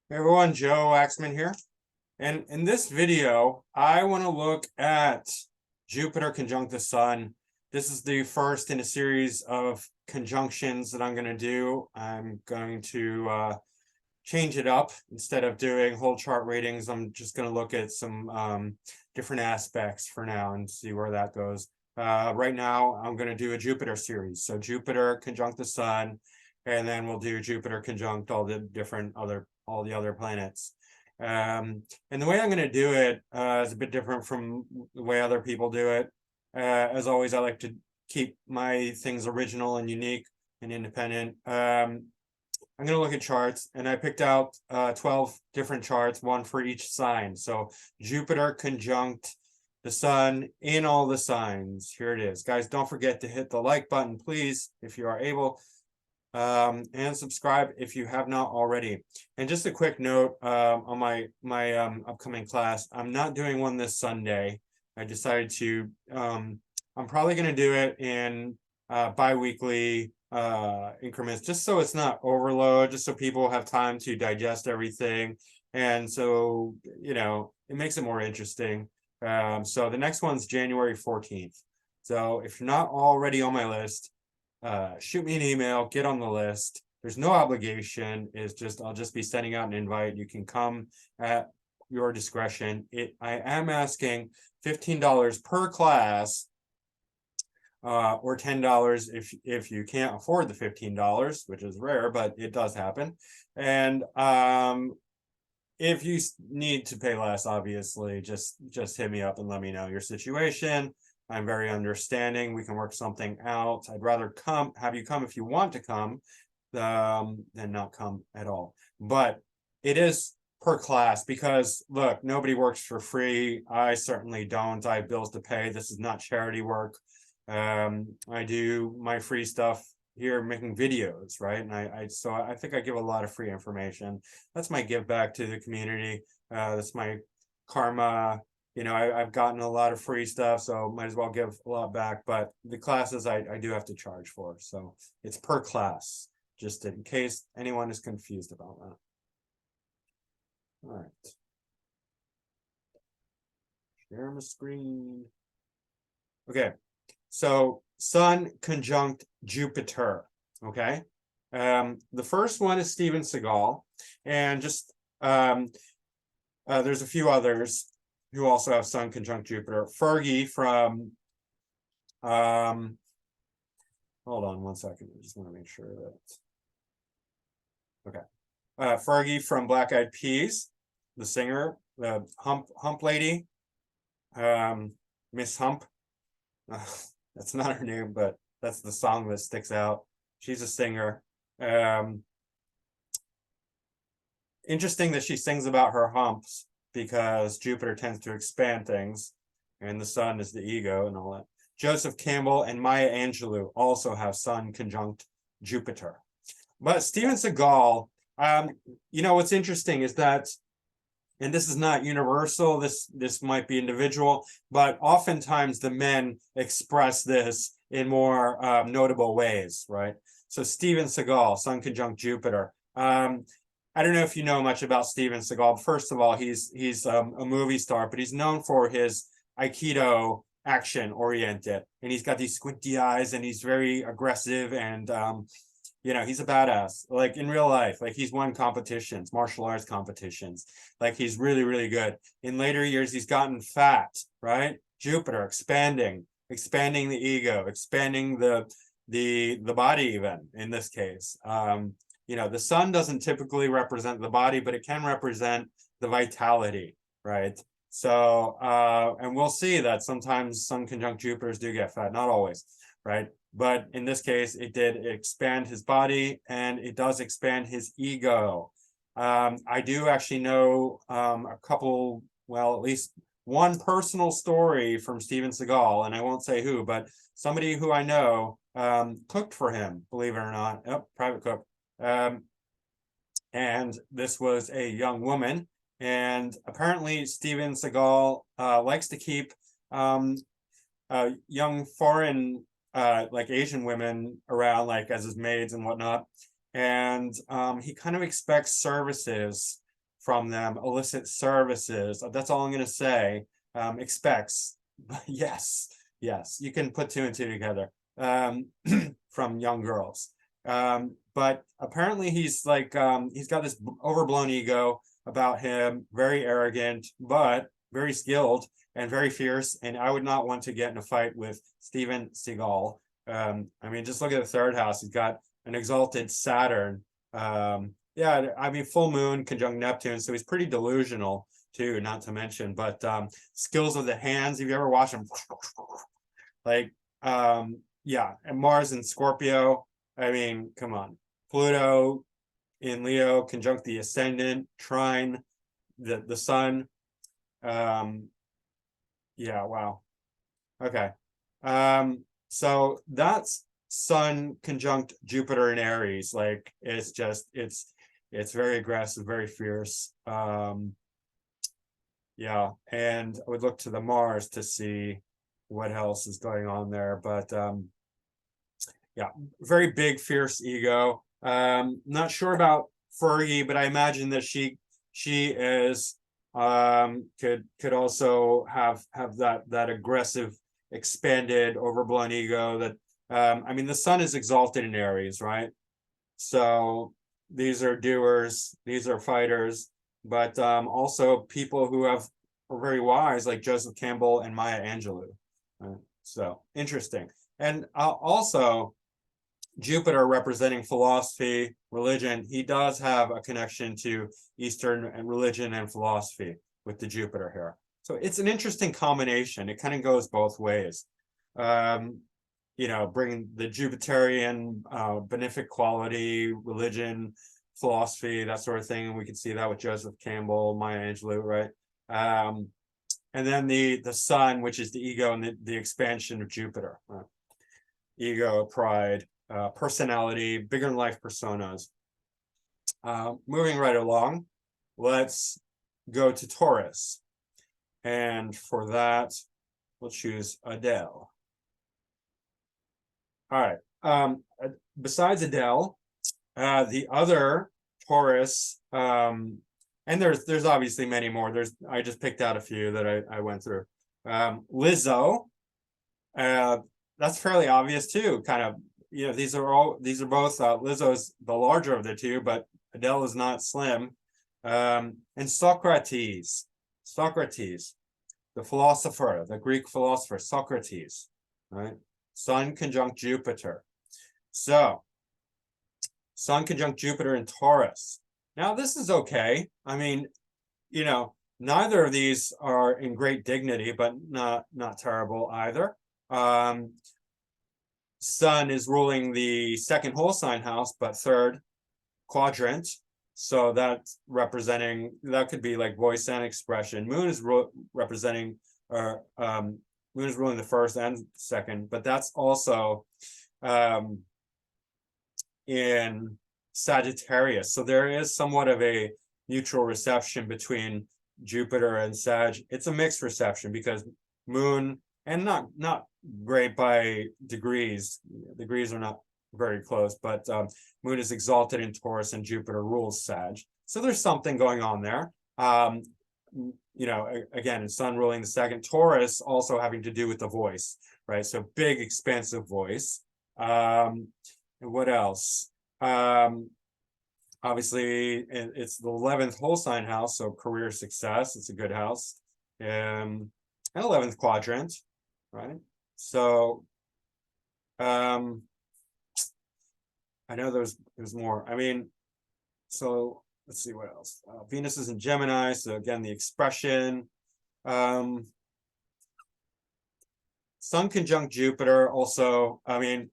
Hey everyone, Joe Waxman here. And in this video, I want to look at Jupiter conjunct the Sun. This is the first in a series of conjunctions that I'm going to do. I'm going to change it up. Instead of doing whole chart ratings, I'm just going to look at some different aspects for now and see where that goes. Right now, I'm going to do a Jupiter series. So Jupiter conjunct the Sun, and then we'll do Jupiter conjunct all the other planets. And the way I'm going to do it is a bit different from the way other people do it. As always, I like to keep my things original and unique and independent. I'm going to look at charts, and I picked out 12 different charts, one for each sign. So Jupiter conjunct the Sun in all the signs. Here it is. Guys, don't forget to hit the like button, please, if you are able, and subscribe if you have not already. And just a quick note on my upcoming class, I'm not doing one this Sunday. I decided to, I'm probably going to do it in bi-weekly increments, just so it's not overload, just so people have time to digest everything. And so, it makes it more interesting. So the next one's January 14th. So if you're not already on my list, shoot me an email, get on the list. There's no obligation. I'll just be sending out an invite. You can come at your discretion. I am asking $15 per class, or $10 if you can't afford the $15, which is rare, but it does happen. And if you need to pay less, obviously, just hit me up and let me know your situation. I'm very understanding. We can work something out. I'd rather have you come if you want to come, than not come at all. But it is per class because, look, nobody works for free. I certainly don't. I have bills to pay. This is not charity work. I do my free stuff here making videos, right? And so I think I give a lot of free information. That's my give back to the community. That's my karma. I've gotten a lot of free stuff, so might as well give a lot back. But the classes I do have to charge for, so it's per class, just in case anyone is confused about that. All right. Share my screen. Okay. So Sun conjunct Jupiter, okay? The first one is Steven Seagal, and just there's a few others who also have Sun conjunct Jupiter. Fergie from, hold on one second, I just want to make sure that, okay. Fergie from Black Eyed Peas, the singer, the Hump Lady, Miss Hump. That's not her name, but that's the song that sticks out. She's a singer. Interesting that she sings about her humps because Jupiter tends to expand things, and the Sun is the ego and all that. Joseph Campbell and Maya Angelou also have Sun conjunct Jupiter. But Steven Seagal, what's interesting is that, and this is not universal, this might be individual, but oftentimes the men express this in more notable ways, right? So Steven Seagal, Sun conjunct Jupiter. I don't know if you know much about Steven Seagal. First of all, he's a movie star, but he's known for his Aikido action oriented, and he's got these squinty eyes, and he's very aggressive, and he's a badass, like in real life. Like, he's won competitions, martial arts competitions. Like, he's really, really good. In later years, he's gotten fat, right? Jupiter expanding the ego, expanding the body, even in this case. The Sun doesn't typically represent the body, but it can represent the vitality, right? So, and we'll see that sometimes Sun conjunct Jupiters do get fat, not always, right? But in this case, it did expand his body, and it does expand his ego. I do actually know a couple, well, at least one personal story from Steven Seagal, and I won't say who, but somebody who I know cooked for him, believe it or not. Yep, private cook. And this was a young woman, and apparently Steven Seagal likes to keep young foreign like Asian women around, like as his maids and whatnot. And he kind of expects services from them, illicit services. That's all I'm going to say. Expects, yes, you can put two and two together, from young girls. But apparently he's like, he's got this overblown ego about him, very arrogant, but very skilled and very fierce. And I would not want to get in a fight with Steven Seagal. I mean, just look at the third house. He's got an exalted Saturn. Yeah, I mean, full moon conjunct Neptune. So he's pretty delusional too, not to mention, but skills of the hands. Have you ever watched him? Like, yeah, and Mars in Scorpio. I mean, come on. Pluto in Leo conjunct the ascendant, trine the sun. Yeah, wow. Okay. So that's Sun conjunct Jupiter in Aries. Like, it's just, it's very aggressive, very fierce. Yeah, and I would look to the Mars to see what else is going on there. But yeah, very big, fierce ego. Not sure about Fergie, but I imagine that she is could also have that aggressive, expanded, overblown ego that I mean, the sun is exalted in Aries, right? So these are doers, these are fighters, but also people who are very wise, like Joseph Campbell and Maya Angelou. Right? So interesting. And also Jupiter representing philosophy, religion, he does have a connection to Eastern and religion and philosophy with the Jupiter here. So it's an interesting combination. It kind of goes both ways. You know, bringing the Jupiterian benefic quality, religion, philosophy, that sort of thing. And we can see that with Joseph Campbell, Maya Angelou, right? And then the sun, which is the ego and the expansion of Jupiter. Ego, pride, personality, bigger than life personas. Moving right along, let's go to Taurus. And for that, we'll choose Adele. All right. Besides Adele, the other Taurus, and there's obviously many more. I just picked out a few that I went through. Lizzo, that's fairly obvious too. Kind of, you know, these are both Lizzo's the larger of the two, but Adele is not slim. And Socrates, the philosopher, the Greek philosopher, Socrates, right? Sun conjunct Jupiter. So, Sun conjunct Jupiter in Taurus. Now, this is okay. I mean, you know, neither of these are in great dignity, but not terrible either. Sun is ruling the second whole sign house, but third quadrant. So that's representing, that could be like voice and expression. Moon is representing, Moon is ruling the first and second, but that's also in Sagittarius. So there is somewhat of a mutual reception between Jupiter and Sag. It's a mixed reception because Moon, and not great by degrees. Degrees are not very close, but Moon is exalted in Taurus and Jupiter rules Sag. So there's something going on there. You know, again, Sun ruling the second, Taurus also having to do with the voice, right? So big, expansive voice. And what else? Obviously, it's the 11th whole sign house, so career success. It's a good house. And 11th quadrant, right? So, I know there's more. I mean, so let's see what else. Venus is in Gemini, so again, the expression. Sun conjunct Jupiter also, I mean,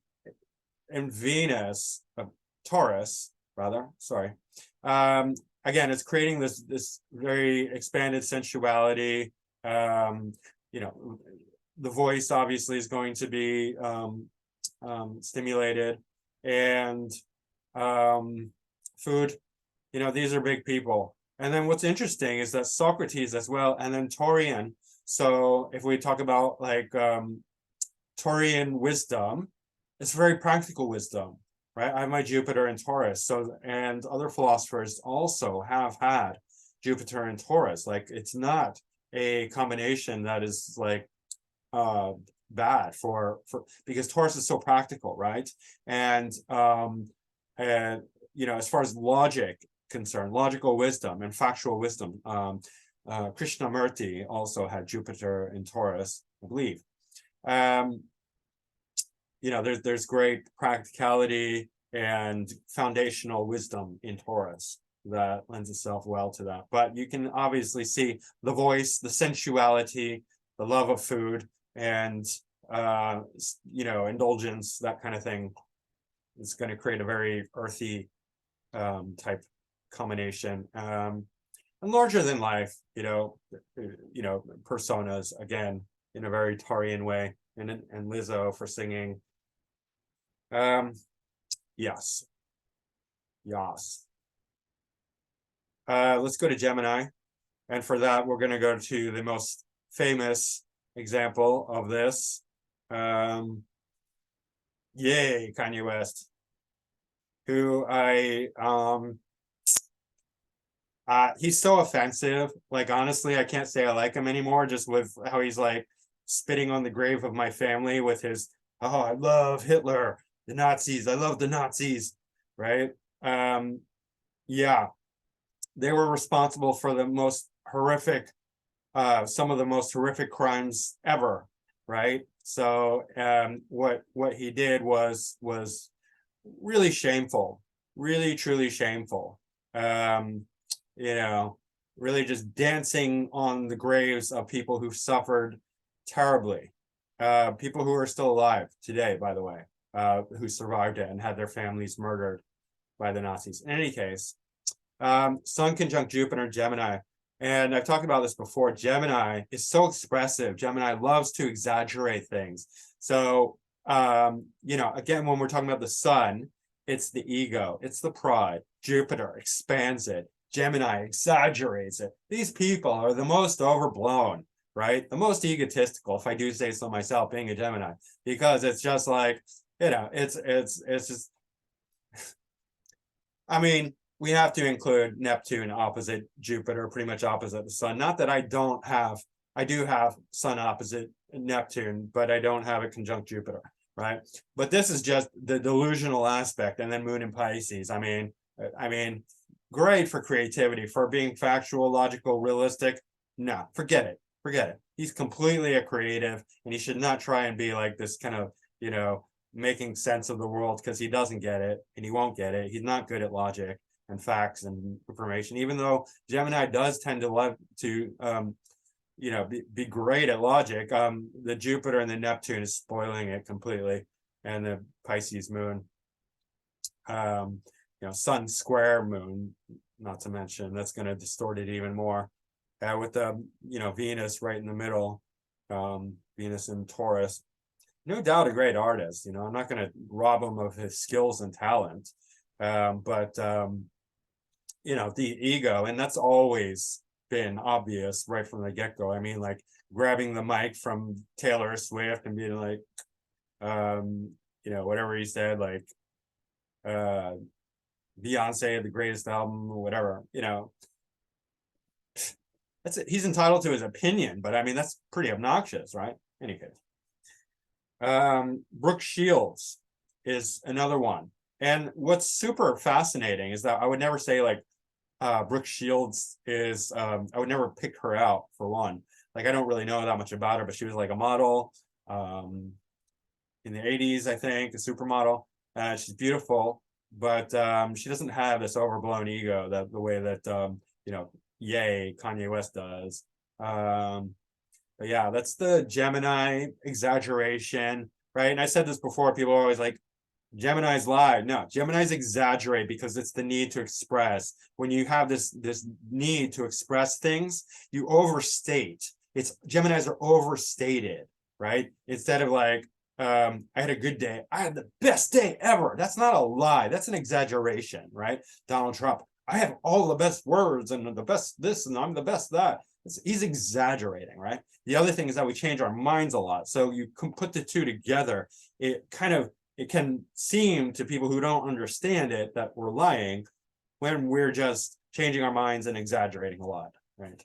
in Venus, Taurus, rather, sorry. Again, it's creating this very expanded sensuality. You know, the voice obviously is going to be stimulated, and food, you know, these are big people. And then what's interesting is that Socrates as well, and then Taurian. So if we talk about like Taurian wisdom, it's very practical wisdom, right? I have my Jupiter in Taurus. So, and other philosophers also have had Jupiter and Taurus. Like, it's not a combination that is like bad for because Taurus is so practical, right? And you know, as far as logic concerned, logical wisdom and factual wisdom, Krishnamurti also had Jupiter in Taurus, I believe. You know, there's great practicality and foundational wisdom in Taurus that lends itself well to that. But you can obviously see the voice, the sensuality, the love of food, and you know, indulgence, that kind of thing. It's going to create a very earthy type combination, and larger than life, you know, personas, again, in a very Tarian way, and Lizzo for singing. Yes. Let's go to Gemini, and for that we're going to go to the most famous example of this. Yay, Kanye West, who he's so offensive. Like, honestly, I can't say I like him anymore, just with how he's like spitting on the grave of my family with his, oh, I love Hitler, the Nazis, I love the Nazis, right? Yeah, they were responsible for the most horrific, some of the most horrific crimes ever, right? So what he did was really shameful, really truly shameful. You know, really just dancing on the graves of people who suffered terribly, people who are still alive today, by the way, who survived it and had their families murdered by the Nazis. In any case, Sun conjunct Jupiter, Gemini. And I've talked about this before. Gemini is so expressive. Gemini loves to exaggerate things. So, you know, again, when we're talking about the sun, it's the ego, it's the pride. Jupiter expands it. Gemini exaggerates it. These people are the most overblown, right? The most egotistical, if I do say so myself, being a Gemini, because it's just like, you know, it's just, I mean, we have to include Neptune opposite Jupiter, pretty much opposite the sun. Not that I do have sun opposite Neptune, but I don't have a conjunct Jupiter, right? But this is just the delusional aspect, and then Moon in Pisces. I mean, great for creativity, for being factual, logical, realistic. No, forget it. He's completely a creative, and he should not try and be like this kind of, you know, making sense of the world, because he doesn't get it, and he won't get it. He's not good at logic and facts and information, even though Gemini does tend to love to you know, be great at logic. The Jupiter and the Neptune is spoiling it completely, and the Pisces moon, you know, sun square moon, not to mention, that's going to distort it even more, with the, you know, Venus right in the middle, Venus in Taurus. No doubt a great artist, you know, I'm not going to rob him of his skills and talent, but you know, the ego, and that's always been obvious right from the get-go. I mean, like grabbing the mic from Taylor Swift and being like, you know, whatever he said, like Beyonce, the greatest album, or whatever, you know, that's it. He's entitled to his opinion, but I mean, that's pretty obnoxious, right? In any case, Brooke Shields is another one. And what's super fascinating is that I would never say like Brooke Shields is, I would never pick her out, for one. Like, I don't really know that much about her, but she was like a model in the 80s, I think, a supermodel. She's beautiful, but she doesn't have this overblown ego that the way that, you know, yay, Kanye West does. But yeah, that's the Gemini exaggeration, right? And I said this before, people are always like, Gemini's lie. No, Gemini's exaggerate because it's the need to express. When you have this need to express things, you overstate. It's Geminis are overstated, right? Instead of like, I had a good day. I had the best day ever. That's not a lie. That's an exaggeration, right? Donald Trump, I have all the best words and the best this and I'm the best that. He's exaggerating, right? The other thing is that we change our minds a lot. So you can put the two together. It can seem to people who don't understand it that we're lying when we're just changing our minds and exaggerating a lot, right?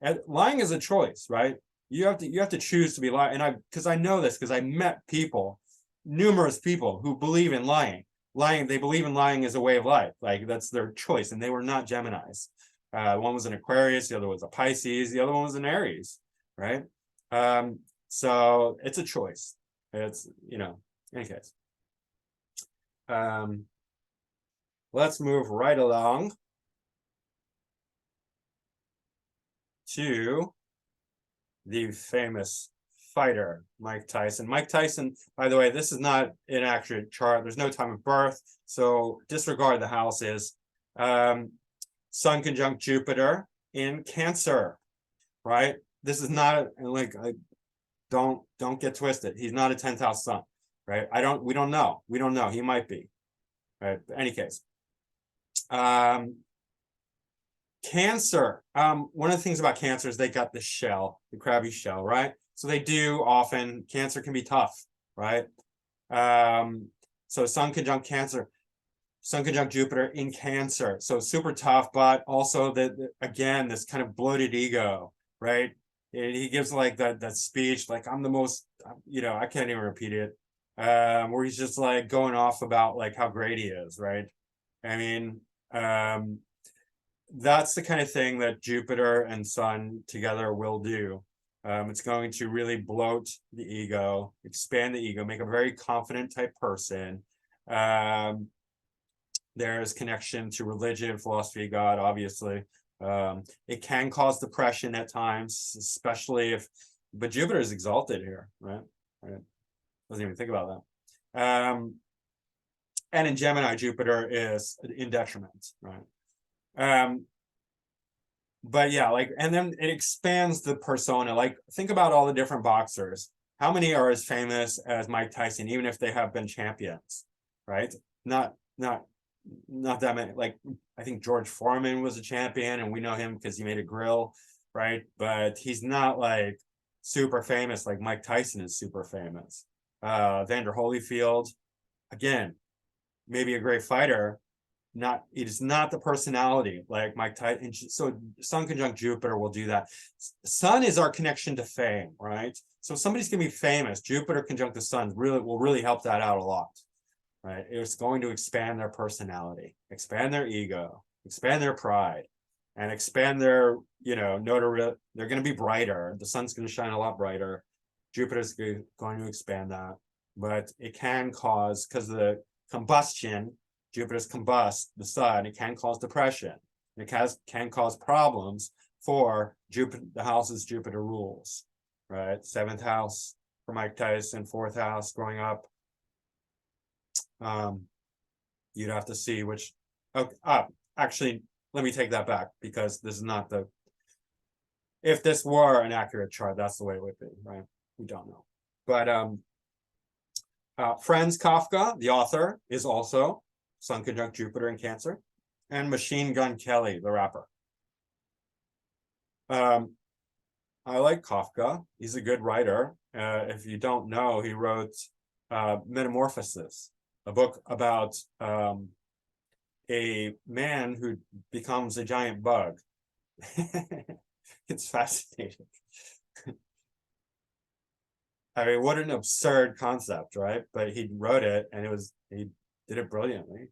And lying is a choice, right? You have to choose to be lying. And because I know this, because I met people, numerous people who believe in lying. They believe in lying as a way of life. Like that's their choice. And they were not Geminis. One was an Aquarius, the other was a Pisces, the other one was an Aries, right? So it's a choice. It's, in any case. Let's move right along to the famous fighter, Mike Tyson. Mike Tyson, by the way, this is not an accurate chart. There's no time of birth, so disregard the houses. Sun conjunct Jupiter in Cancer, right? This is not like don't get twisted. He's not a 10th house sun, right? We don't know. He might be, right? But any case, Cancer. One of the things about Cancer is they got the shell, the crabby shell, right? So they do often, Cancer can be tough, right? So Sun conjunct Cancer, Sun conjunct Jupiter in Cancer. So super tough, but also again, this kind of bloated ego, right? And he gives like that speech, like I'm the most, I can't even repeat it. Where he's just like going off about like how great he is, right? I mean, that's the kind of thing that Jupiter and Sun together will do. It's going to really bloat the ego, expand the ego, make a very confident type person. There's connection to religion, philosophy, God, obviously. It can cause depression at times, especially but Jupiter is exalted here, right? Doesn't even think about that. And in Gemini, Jupiter is in detriment, right? But yeah, and then it expands the persona. Like, think about all the different boxers. How many are as famous as Mike Tyson, even if they have been champions, right? Not that many. Like, I think George Foreman was a champion, and we know him because he made a grill, right? But he's not like super famous like Mike Tyson is super famous. Vander Holyfield, again, maybe a great fighter. It is not the personality like Mike Tyson. So Sun conjunct Jupiter will do that. Sun is our connection to fame, right? So if somebody's gonna be famous, Jupiter conjunct the Sun will really help that out a lot, right? It's going to expand their personality, expand their ego, expand their pride, and expand their, notoriety. They're going to be brighter. The Sun's going to shine a lot brighter. Jupiter's going to expand that, but it can cause, because of the combustion, Jupiter's combust the Sun, it can cause depression. It can cause problems for Jupiter, the houses Jupiter rules, right? 7th house for Mike Tyson, 4th house growing up. You'd have to see which. Actually, let me take that back, because this is not if this were an accurate chart, that's the way it would be, right? We don't know. But Franz Kafka, the author, is also Sun conjunct Jupiter in Cancer, and Machine Gun Kelly, the rapper. I like Kafka. He's a good writer. If you don't know, he wrote Metamorphosis, a book about a man who becomes a giant bug. It's fascinating. I mean, what an absurd concept, right? But he wrote it, and he did it brilliantly.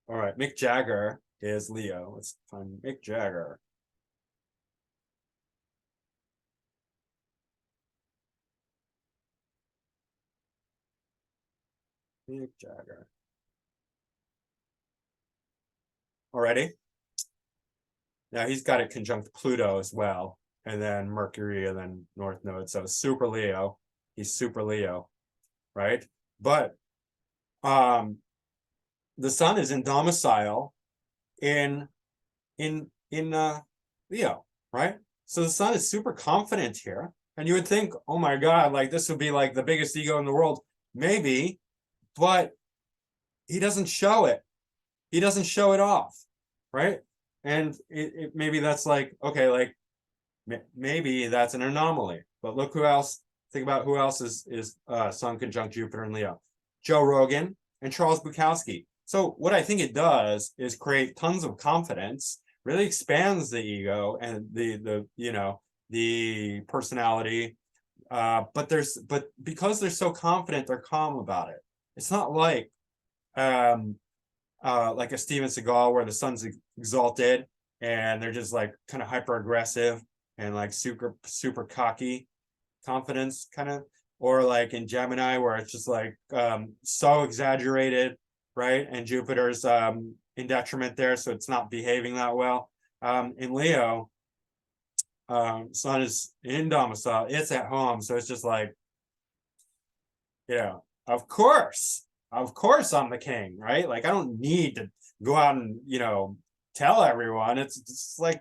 All right, Mick Jagger is Leo. Let's find Mick Jagger. Mick Jagger. Already? Now he's got it conjunct Pluto as well, and then Mercury, and then North Node. So super Leo. He's super Leo, right? But the Sun is in domicile in Leo, right? So the Sun is super confident here, and you would think, oh my God, like this would be like the biggest ego in the world, maybe, but he doesn't show it. He doesn't show it off, right? And maybe that's like, okay, like maybe that's an anomaly. But look who else. Think about who else is Sun conjunct Jupiter and Leo. Joe Rogan and Charles Bukowski. So what I think it does is create tons of confidence, really expands the ego and the personality. But because they're so confident, they're calm about it. It's not like a Steven Seagal where the sun's exalted and they're just like kind of hyper aggressive and like super cocky confidence kind of, or like in Gemini where it's just like so exaggerated, right? And Jupiter's in detriment there, so it's not behaving that well. In Leo, sun is in domicile, it's at home, so it's just like, of course I'm the king, right? Like I don't need to go out and tell everyone. It's like,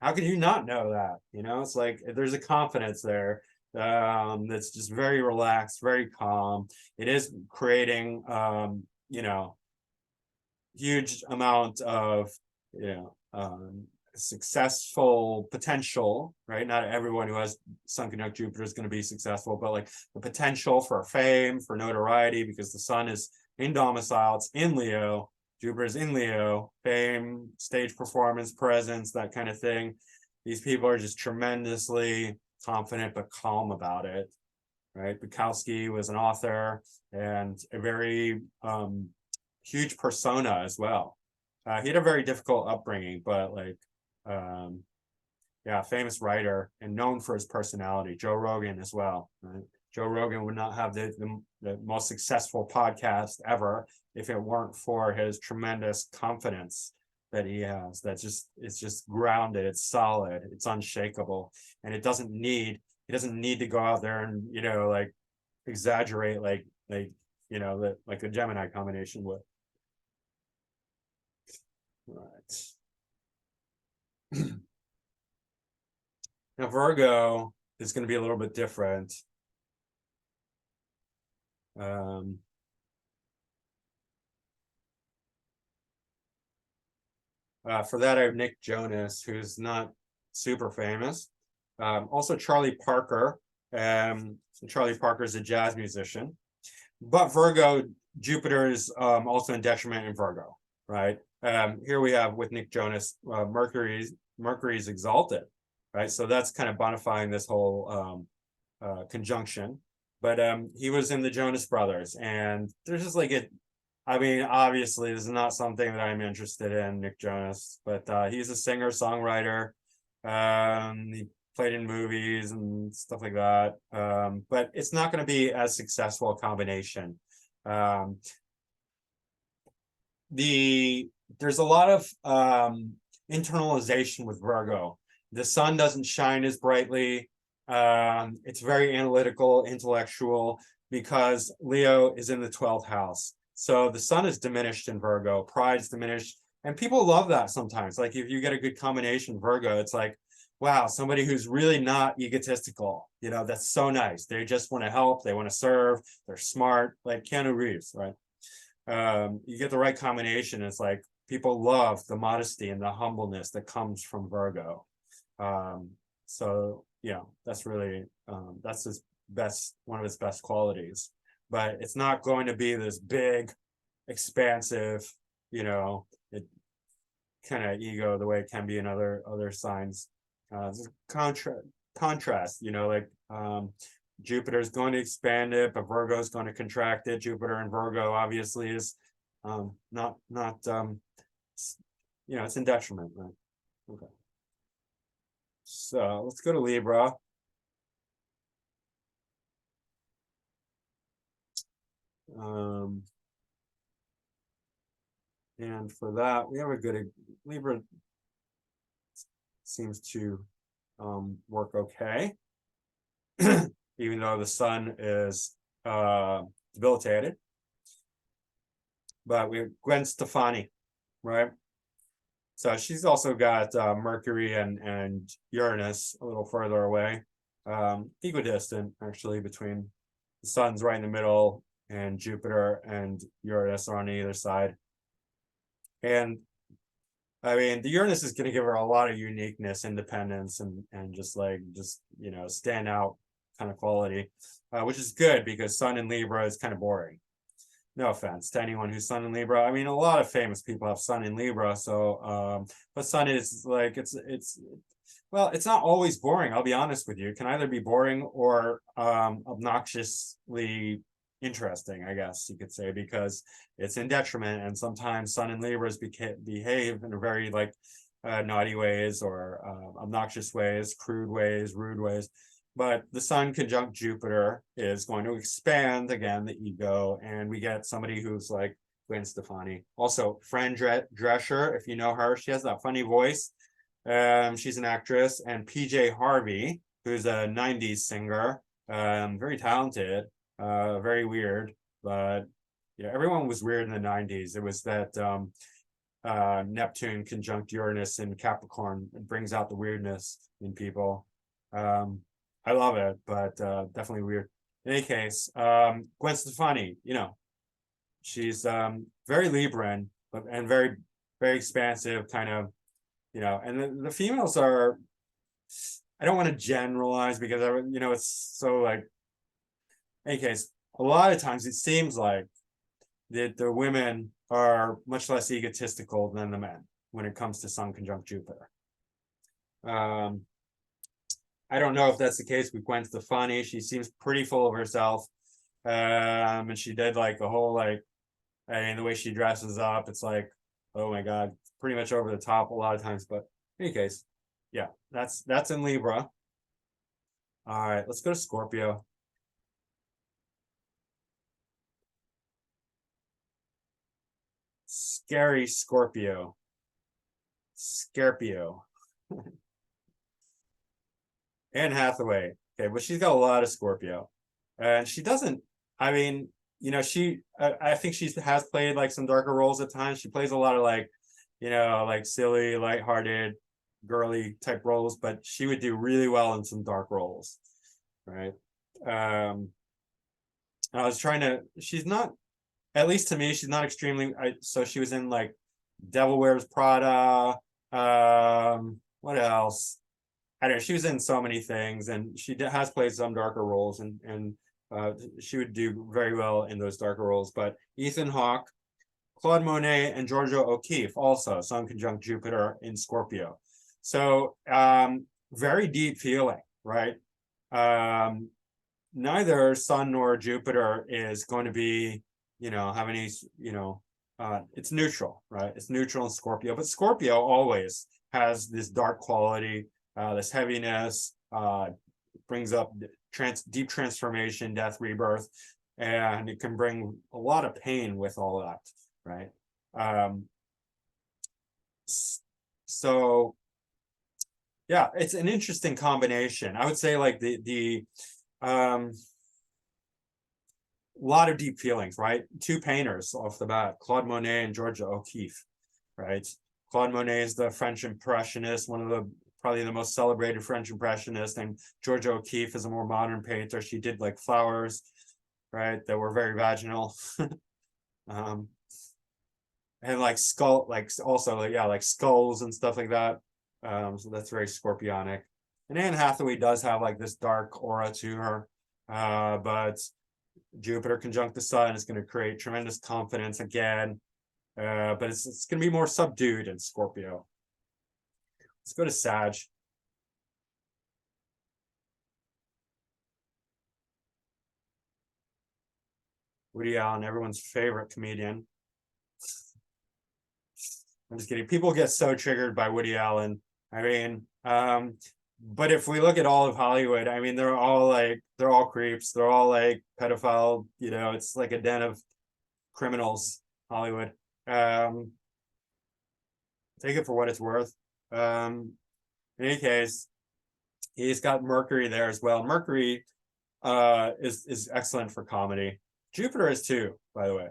how could you not know that? It's like there's a confidence there that's just very relaxed, very calm. It is creating huge amount of successful potential, right? Not everyone who has Sun conjunct Jupiter is going to be successful, but like the potential for fame, for notoriety, because the sun is in domicile, it's in Leo, Jupiter is in Leo, fame, stage performance, presence, that kind of thing. These people are just tremendously confident but calm about it, right? Bukowski was an author and a very huge persona as well. He had a very difficult upbringing, but like famous writer and known for his personality. Joe Rogan as well, right? Joe Rogan would not have the most successful podcast ever if it weren't for his tremendous confidence that he has. It's just grounded, it's solid, it's unshakable, and he doesn't need to go out there and like exaggerate like the Gemini combination would. Right. Now Virgo is going to be a little bit different. For that, I have Nick Jonas, who's not super famous. Also Charlie Parker. Charlie Parker is a jazz musician. But Virgo, Jupiter is also in detriment in Virgo, right? Here we have with Nick Jonas, Mercury's exalted, right? So that's kind of bonifying this whole conjunction. But he was in the Jonas Brothers, and there's just like obviously this is not something that I'm interested in, Nick Jonas, but he's a singer, songwriter. He played in movies and stuff like that. But it's not going to be as successful a combination. There's a lot of internalization with Virgo. The sun doesn't shine as brightly. It's very analytical, intellectual, because Leo is in the 12th house. So the sun is diminished in Virgo, pride's diminished, and people love that sometimes. Like if you get a good combination Virgo, it's like, wow, somebody who's really not egotistical, that's so nice. They just want to help, they want to serve, they're smart, like Keanu Reeves, right? You get the right combination, it's like people love the modesty and the humbleness that comes from Virgo. So that's really that's one of his best qualities. But it's not going to be this big, expansive, it kind of ego the way it can be in other signs. Contrast, like Jupiter is going to expand it, but Virgo is going to contract it. Jupiter and Virgo obviously is not it's in detriment, right? Okay. So let's go to Libra. And for that, we have a good Libra seems to work okay, even though the sun is debilitated. But we have Gwen Stefani, right? So she's also got Mercury and Uranus a little further away, equidistant actually, between the sun's right in the middle and Jupiter and Uranus are on either side. And I mean, the Uranus is going to give her a lot of uniqueness, independence, and just stand out kind of quality, which is good because Sun in Libra is kind of boring. no offense to anyone who's Sun in Libra. I mean, a lot of famous people have Sun in Libra, so but Sun is like it's well, it's not always boring, I'll be honest with you. It can either be boring or obnoxiously interesting, I guess you could say, because it's in detriment, and sometimes Sun in Libras behave in a very like naughty ways or obnoxious ways, crude ways, rude ways. But the Sun conjunct Jupiter is going to expand again the ego, and we get somebody who's like Gwen Stefani. Also, Fran Drescher, if you know her, she has that funny voice. She's an actress, and PJ Harvey, who's a 90s singer, very talented, very weird, but yeah, everyone was weird in the 90s. It was that Neptune conjunct Uranus in Capricorn. It brings out the weirdness in people. I love it, but definitely weird. In any case, Gwen Stefani, you know, she's very Libran, but and very, very expansive, kind of, you know, and the females are, I don't want to generalize because you know, it's so like, in any case, a lot of times it seems like that the women are much less egotistical than the men when it comes to Sun conjunct Jupiter. I don't know if that's the case with Gwen Stefani. She seems pretty full of herself. And she did like a whole like, I mean, the way she dresses up, it's like, oh my God, pretty much over the top a lot of times. But in any case, yeah, that's in Libra. All right, let's go to Scorpio. Scary Scorpio. Scorpio. Anne Hathaway. Okay, but she's got a lot of Scorpio. And she doesn't, I mean, you know, I think she has played like some darker roles at times. She plays a lot of like, you know, like silly, lighthearted, girly type roles, but she would do really well in some dark roles, right? I was trying to, she's not, at least to me, she's not extremely, so she was in like Devil Wears Prada, what else? I don't know, she was in so many things, and she has played some darker roles, and she would do very well in those darker roles. But Ethan Hawke, Claude Monet, and Georgia O'Keeffe also Sun conjunct Jupiter in Scorpio. So very deep feeling, right? Neither Sun nor Jupiter is going to be, you know, have any, you know, it's neutral, right? It's neutral in Scorpio, but Scorpio always has this dark quality, this heaviness, brings up deep transformation, death, rebirth, and it can bring a lot of pain with all that, right? So yeah, it's an interesting combination. I would say like the lot of deep feelings, right? Two painters off the bat, Claude Monet and Georgia O'Keeffe, right? Claude Monet is the French Impressionist, one of the probably the most celebrated French Impressionist, and Georgia O'Keeffe is a more modern painter. She did like flowers, right, that were very vaginal. And like skull, like also like, yeah, like skulls and stuff like that. So that's very Scorpionic. And Anne Hathaway does have like this dark aura to her, but Jupiter conjunct the Sun is going to create tremendous confidence again, but it's going to be more subdued in Scorpio. Let's go to Sag. Woody Allen, everyone's favorite comedian. I'm just kidding. People get so triggered by Woody Allen. I mean, but if we look at all of Hollywood, I mean, they're all creeps. They're all like pedophile, you know, it's like a den of criminals, Hollywood. Take it for what it's worth. In any case, he's got Mercury there as well. Mercury is excellent for comedy. Jupiter is too, by the way.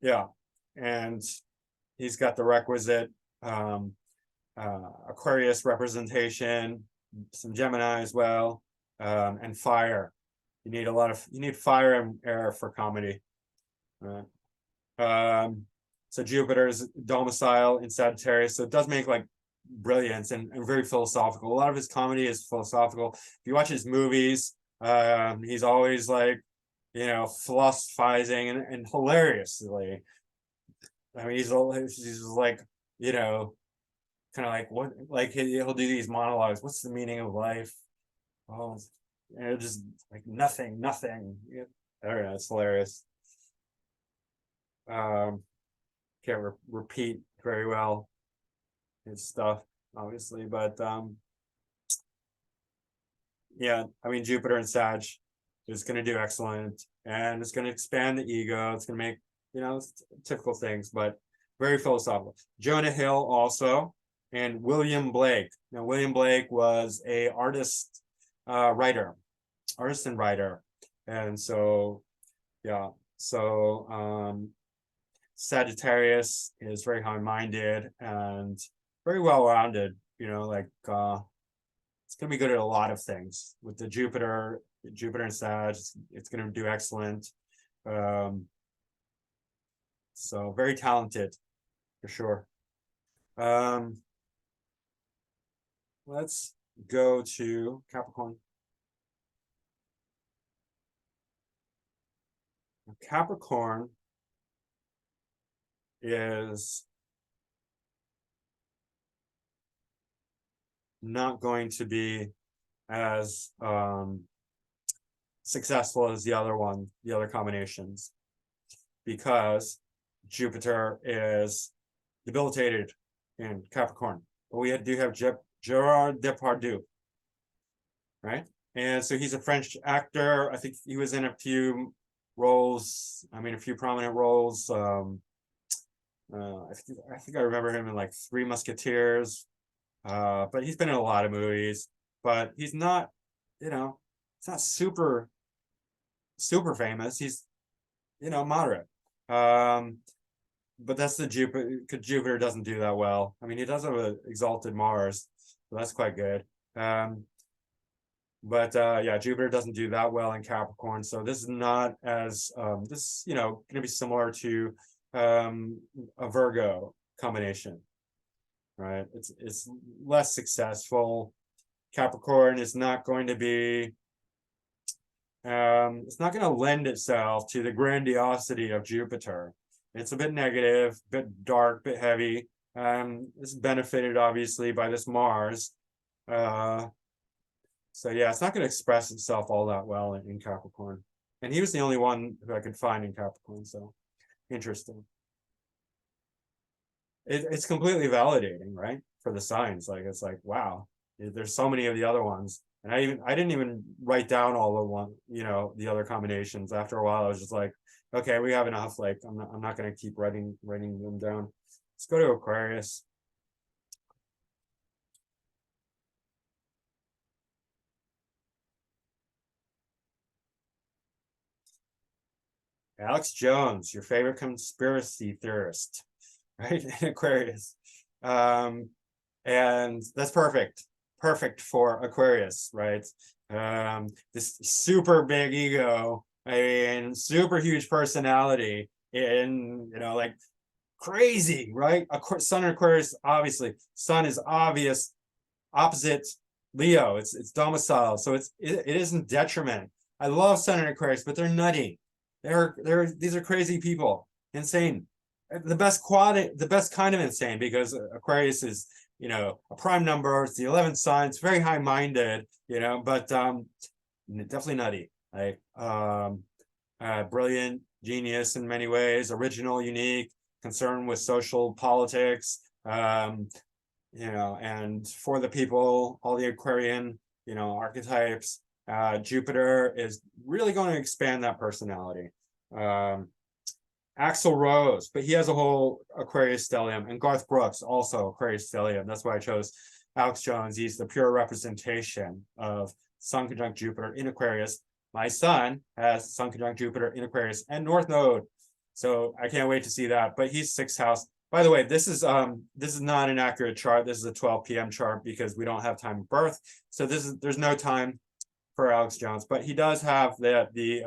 Yeah, and he's got the requisite Aquarius representation, some Gemini as well, and fire. You need fire and air for comedy. So Jupiter's domicile in Sagittarius, so it does make like brilliance and very philosophical. A lot of his comedy is philosophical. If you watch his movies, he's always like philosophizing and hilariously. I mean, he's like, kind of like what, like he'll do these monologues. What's the meaning of life? Oh, just like nothing. Yeah. I don't know. It's hilarious. Um, can't repeat very well his stuff, obviously, but yeah, I mean, Jupiter and Sag is going to do excellent, and it's going to expand the ego. It's going to make, typical things, but very philosophical. Jonah Hill also, and William Blake. Now, William Blake was a artist and writer. And so, yeah, so Sagittarius is very high-minded and very well-rounded, like it's going to be good at a lot of things. With the Jupiter and Sag, it's going to do excellent. So very talented for sure. Let's go to Capricorn. Capricorn is not going to be as successful as the other combinations, because Jupiter is debilitated in Capricorn. But we do have Gerard Depardieu, right? And so he's a French actor. I think he was in a few roles. I mean, a few prominent roles. I think I remember him in like Three Musketeers. But he's been in a lot of movies. But he's not, he's not super famous. He's, moderate. But that's the Jupiter, because Jupiter doesn't do that well. I mean, he does have an exalted Mars, so that's quite good. But yeah, Jupiter doesn't do that well in Capricorn, so this is not as this going to be similar to a Virgo combination, right? It's less successful. Capricorn is not going to be it's not going to lend itself to the grandiosity of Jupiter. It's a bit negative, bit dark, bit heavy. It's benefited obviously by this Mars. So yeah, it's not going to express itself all that well in Capricorn. And he was the only one who I could find in Capricorn, so interesting. It's completely validating, right? For the signs. Like, it's like, wow, there's so many of the other ones. And I didn't even write down all the the other combinations. After a while, I was just like, okay, we have enough. Like, I'm not going to keep writing them down. Let's go to Aquarius. Alex Jones, your favorite conspiracy theorist, right? In Aquarius. And that's perfect for Aquarius, right? This super big ego, I mean, super huge personality, in like crazy, right? Sun in Aquarius, obviously. Sun is obvious opposite Leo. It's domicile, so it isn't detriment. I love Sun in Aquarius, but they're nutty. These are crazy people, insane. The best kind of insane, because Aquarius is a prime number. It's the 11th sign. It's very high-minded, but definitely nutty. Like brilliant, genius in many ways, original, unique, concerned with social politics, and for the people, all the Aquarian, archetypes. Jupiter is really going to expand that personality. Axl Rose, but he has a whole Aquarius stellium, and Garth Brooks also Aquarius stellium. That's why I chose Alex Jones. He's the pure representation of Sun conjunct Jupiter in Aquarius. My son has Sun conjunct Jupiter in Aquarius and North Node, so I can't wait to see that. But he's 6th house. By the way, this is not an accurate chart. This is a 12 p.m. chart because we don't have time of birth. So there's no time for Alex Jones, but he does have the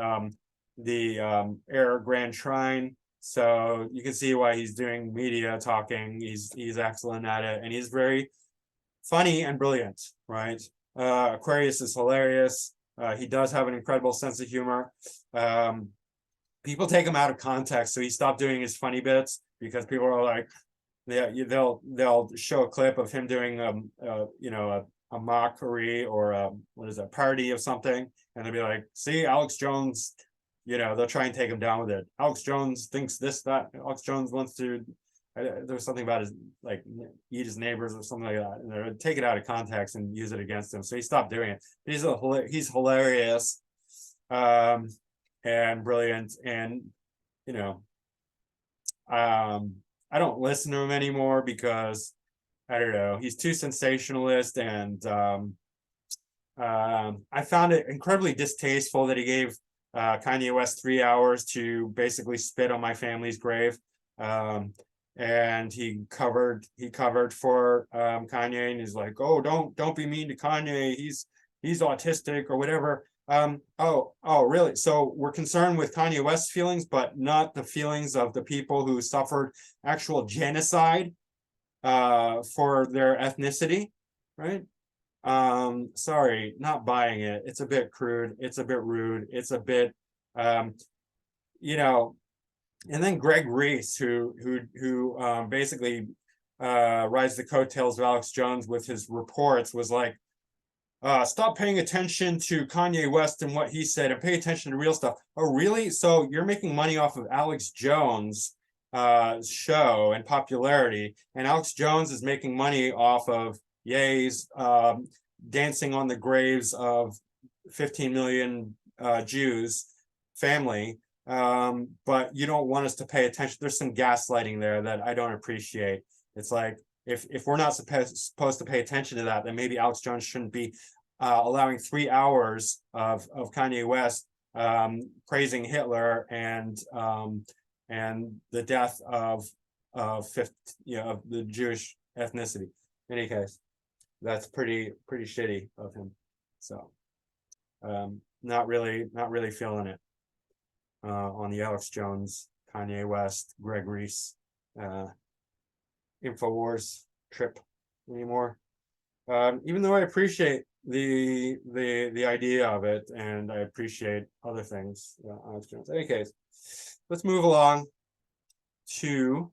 Air Grand Trine, so you can see why he's doing media talking. He's excellent at it, and he's very funny and brilliant, right? Aquarius is hilarious. He does have an incredible sense of humor. People take him out of context, so he stopped doing his funny bits because people are like, they'll show a clip of him doing a mockery or what is that, parody of something, and they'll be like, see, Alex Jones, they'll try and take him down with it. Alex Jones thinks this, that. Alex Jones wants to, there was something about his, like, eat his neighbors or something like that, and they'll take it out of context and use it against him. So he stopped doing it. He's hilarious, and brilliant, and I don't listen to him anymore because I don't know, he's too sensationalist, and I found it incredibly distasteful that he gave Kanye West 3 hours to basically spit on my family's grave. And he covered for Kanye, and he's like, oh, don't be mean to Kanye, he's autistic or whatever. Oh, really? So we're concerned with Kanye West's feelings, but not the feelings of the people who suffered actual genocide for their ethnicity, right? Sorry, not buying it. It's a bit crude. It's a bit rude. It's a bit, and then Greg Reese, who basically rides the coattails of Alex Jones with his reports, was like, stop paying attention to Kanye West and what he said and pay attention to real stuff. Oh, really? So you're making money off of Alex Jones' show and popularity, and Alex Jones is making money off of Ye's dancing on the graves of 15 million Jews family. But you don't want us to pay attention. There's some gaslighting there that I don't appreciate. It's like, if we're not supposed to pay attention to that, then maybe Alex Jones shouldn't be allowing 3 hours of Kanye West praising Hitler and the death of the Jewish ethnicity. In any case, that's pretty shitty of him. So not really feeling it on the Alex Jones, Kanye West, Greg Reese InfoWars trip anymore. Even though I appreciate the idea of it, and I appreciate other things. Alex Jones. In any case, let's move along to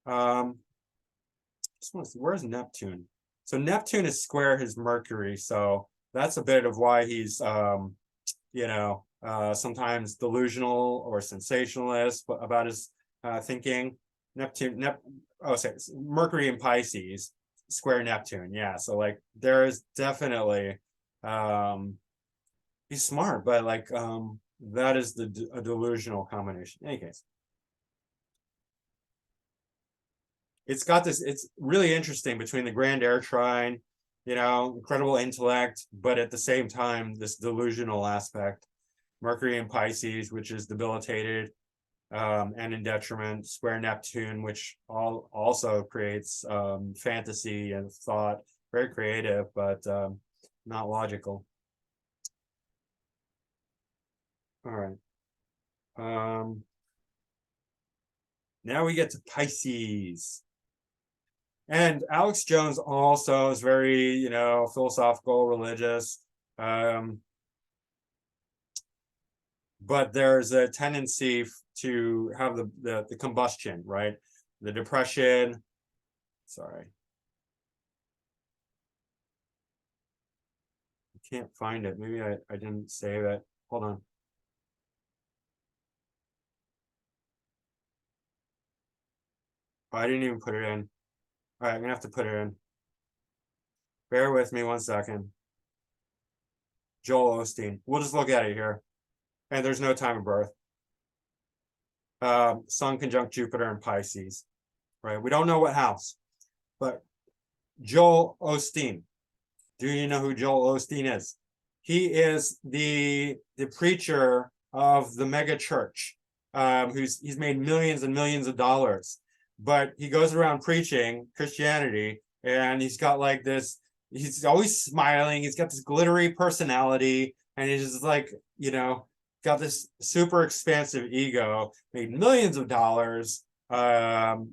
just want to see, where's Neptune? So Neptune is square his Mercury, so that's a bit of why he's sometimes delusional or sensationalist about his thinking. Mercury in Pisces, square Neptune. Yeah, so like there is definitely he's smart, but like that is a delusional combination. In any case, it's got this, it's really interesting between the Grand Air Trine, incredible intellect, but at the same time this delusional aspect. Mercury in Pisces, which is debilitated and in detriment. Square Neptune, which also creates fantasy and thought, very creative, but not logical. All right. Now we get to Pisces. And Alex Jones also is very, philosophical, religious. But there's a tendency to have the combustion, right? The depression. Sorry. I can't find it. Maybe I didn't save it. Hold on. Oh, I didn't even put it in. All right, I'm gonna have to put it in. Bear with me 1 second. Joel Osteen. We'll just look at it here. And there's no time of birth. Sun conjunct Jupiter in Pisces, right? We don't know what house, but Joel Osteen. Do you know who Joel Osteen is? He is the preacher of the mega church, he's made millions and millions of dollars, but he goes around preaching Christianity, and he's got like this, he's always smiling, he's got this glittery personality, and he's just like, got this super expansive ego, made millions of dollars, and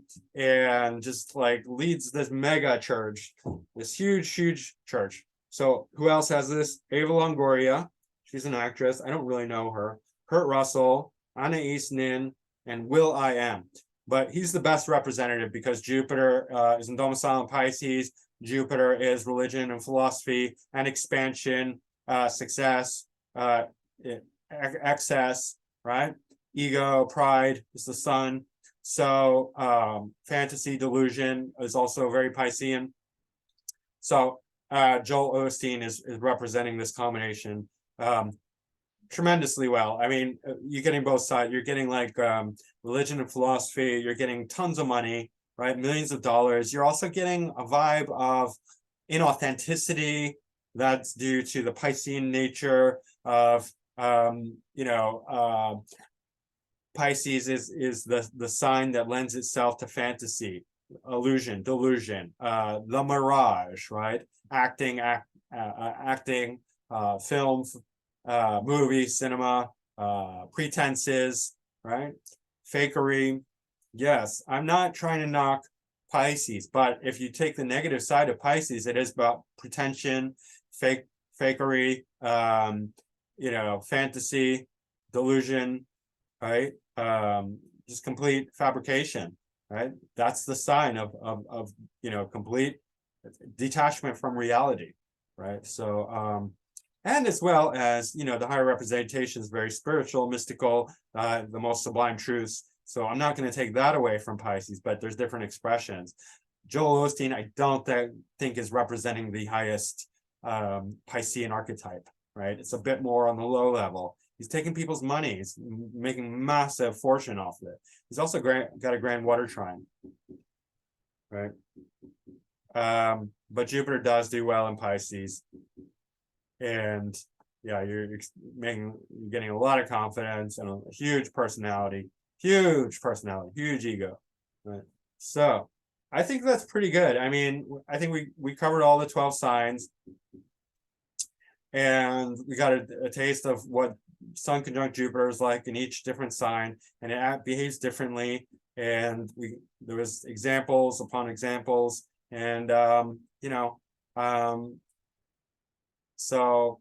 just like leads this mega church, this huge church. So who else has this? Ava Longoria. She's an actress. I don't really know her. Kurt Russell, Anais Nin, and Will I Am. But he's the best representative because Jupiter is in domicile in Pisces. Jupiter is religion and philosophy and expansion, success, excess, right? Ego, pride is the sun. So fantasy, delusion is also very Piscean. So Joel Osteen is representing this combination tremendously well. I mean, you're getting both sides. You're getting like religion and philosophy. You're getting tons of money, right? Millions of dollars. You're also getting a vibe of inauthenticity that's due to the Piscean nature of, Pisces is the sign that lends itself to fantasy, illusion, delusion, the mirage, right? Acting, film, movie, cinema, pretenses, right? Fakery. Yes, I'm not trying to knock Pisces, but if you take the negative side of Pisces, it is about pretension, fakery, fantasy, delusion, right? Just complete fabrication, right? That's the sign of complete detachment from reality, right? So and as well as the higher representation is very spiritual, mystical, the most sublime truths. So I'm not going to take that away from Pisces, but there's different expressions. Joel Osteen, I don't think is representing the highest Piscean archetype, right? It's a bit more on the low level. He's taking people's money. He's making massive fortune off of it. He's also got a grand water trine, right? But Jupiter does do well in Pisces. And yeah, you're getting a lot of confidence and a huge personality, huge ego, right? So I think that's pretty good. I mean, I think we covered all the 12 signs, and we got a taste of what Sun conjunct Jupiter is like in each different sign, and it behaves differently. And there was examples upon examples, and so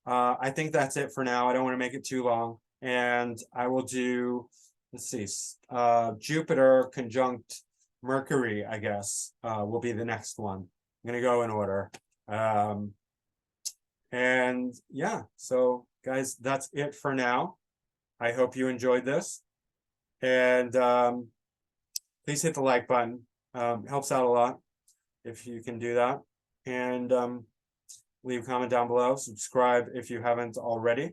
I think that's it for now. I don't want to make it too long, and I will do, let's see, Jupiter conjunct Mercury, I guess, will be the next one. I'm going to go in order. And yeah, so guys, that's it for now. I hope you enjoyed this. And please hit the like button. Helps out a lot if you can do that. And leave a comment down below. Subscribe if you haven't already.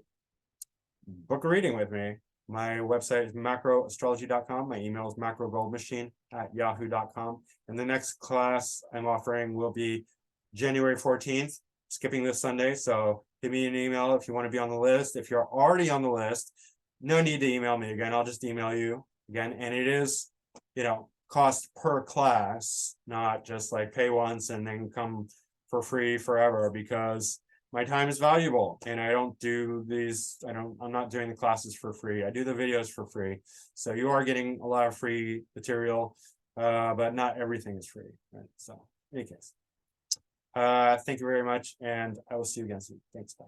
Book a reading with me. My website is macroastrology.com. My email is macrogoldmachine@yahoo.com. And the next class I'm offering will be January 14th, skipping this Sunday. So give me an email if you want to be on the list. If you're already on the list, no need to email me again. I'll just email you again. And it is, cost per class, not just like pay once and then come for free forever, because my time is valuable and I don't do these. I'm not doing the classes for free. I do the videos for free. So you are getting a lot of free material, but not everything is free, right? So in any case, thank you very much, and I will see you again soon. Thanks, bye.